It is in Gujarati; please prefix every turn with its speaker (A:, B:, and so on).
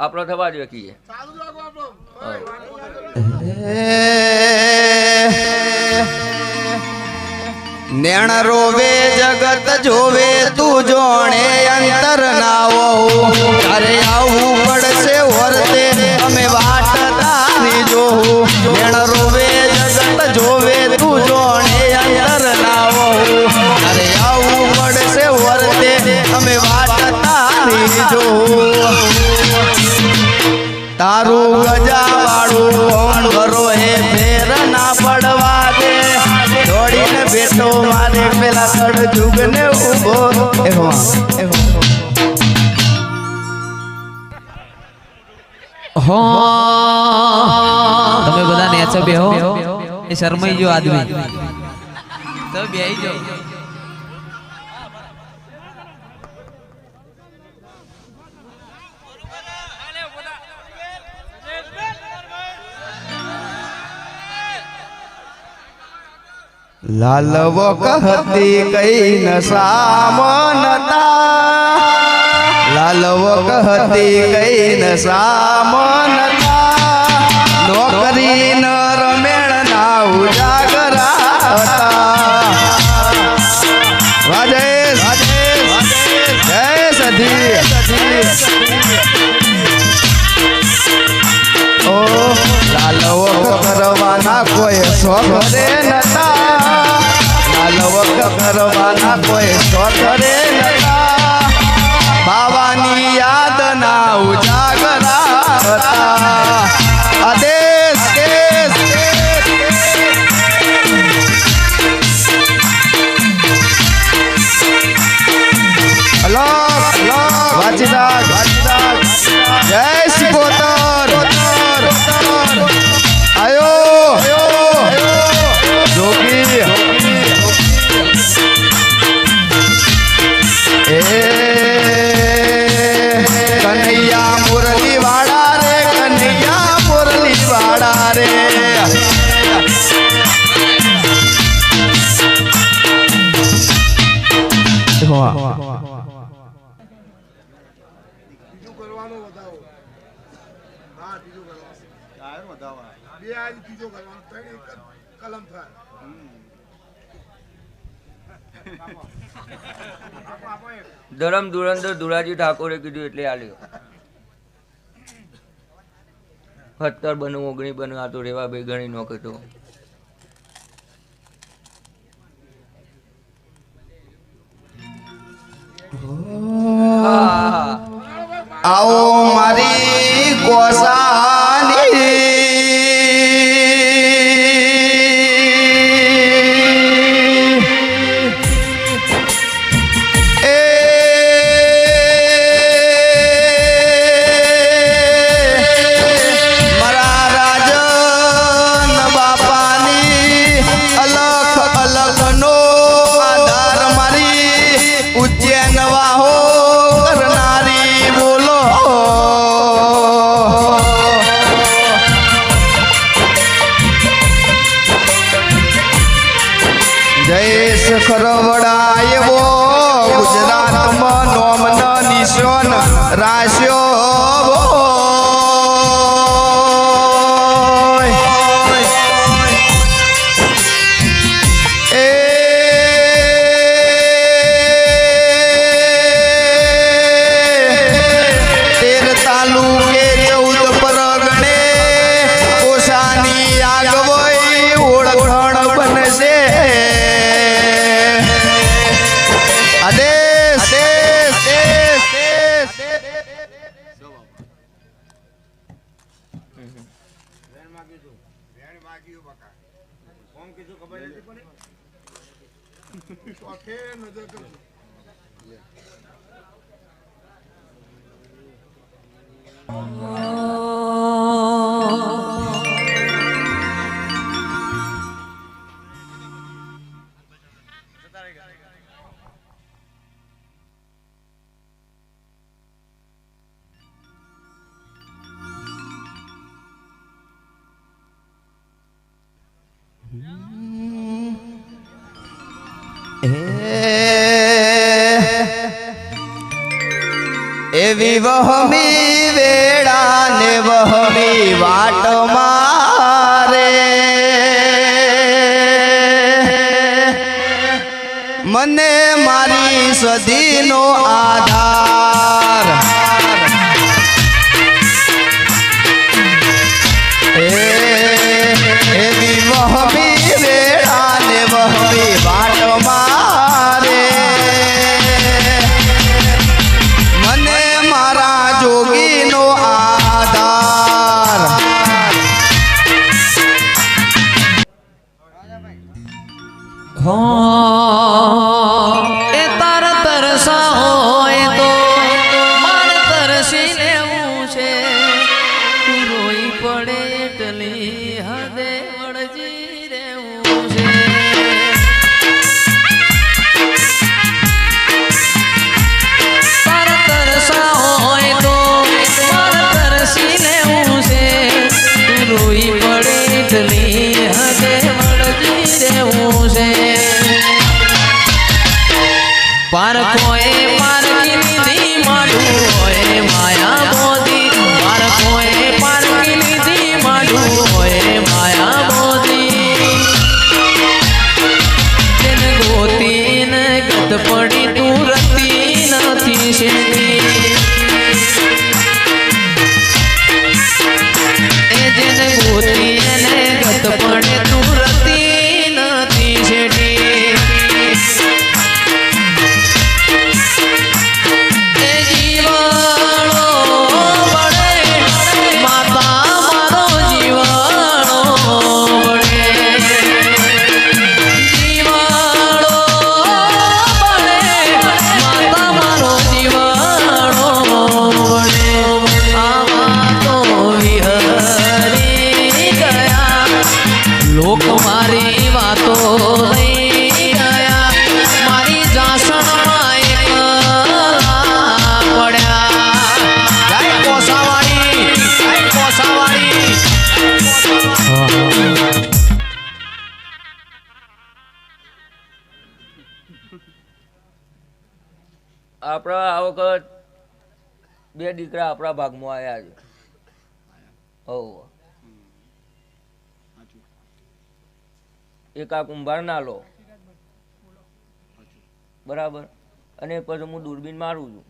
A: આપણો થવા જોઈએ કીએ
B: નેણ રોવે જગત જોવે તું જોણે અંતર ના હોઉં અરે આવું પડશે વર્તે અમે વાટ તારી જોઉં નેણ રોવે જગત જોવે તું જોણે અંતર ના હોઉં અરે આવું પડશે વર્તે અમે વાટ તારી જોઉં તારું ગજાવાળું કોણ કરો હે ફેર ના પડવા દે દોડીને બેઠો મારે પેલા સડ જુગને ઉભો
C: તમે બધા નેચો બેહો એ શરમાઈ ગયો આદમી તો બેહી જાઓ
B: લાલવ કહતી કઈ નસામનતા લાલવ કહતી કઈ નસામનતા નોકરી ન રમેણ ના ઉજાગરા રાજેશ જય સધી ઓ લાલવ કરવાના કોઈ શોખ રે નતા લાલવક કરવાના કોઈ શોખ રે નતા બાવાની યાદ ના ઉજાગરા હતા આદેશ હલો વાચીદાસ જય સિકોતર આયો જોગી કનૈયા મુરલી વાળા રે કનૈયા મુરલી વાળા રે
A: ધરમ ધુરંધર ધુરાજી ઠાકોરે કીધું એટલે આલ્યો 17 બનવું 19 બનવું આ તો રેવા બે ગણી નો કહેતો આવો મારી કોસાની ખરવડાયવો ગુજરાતમાં નોમન નિશાન રાશ્યો એ તેર તાલુકે 14 પરગણે કોસાની આગવઈ ઓળખણ બનશે એવી વહમી વેળા
B: સદીનો આધાર એવી વહમી વેળા ને વહમી વાટ મારે મને મારા જોગીનો આધાર
C: એ તાર તરસા હોય તો મારે તરસી લેવું છે તું રોઈ પડે એટલી હદે વળજી રહેવું છે તાર તરસા હોય તો મારે તરસી લેવું છે તું રોઈ પડે એટલી હદે વળજી રહેવું છે પારખોએ પારખી લીધી માડું હોય માયા મોદી પારખોએ પારખી લીધી માડું હોય માયા મોદી તેને ગોતીને ગત પડી તું રતી નથી શેતી એ જેને ગોતી એને ગત પડે તું રતી નથી શેતી લોક મારી વાતો લઈ ગયા મારી જાસણમાં પડ્યા જય કોસાવાળી જય કોસાવાળી
A: આપણા આ વખત 2 દીકરા આપણા ભાગમાં આવ્યા છે હો એક આ કુંભાર ના લો બરાબર અને પછી હું દૂરબીન મારું છું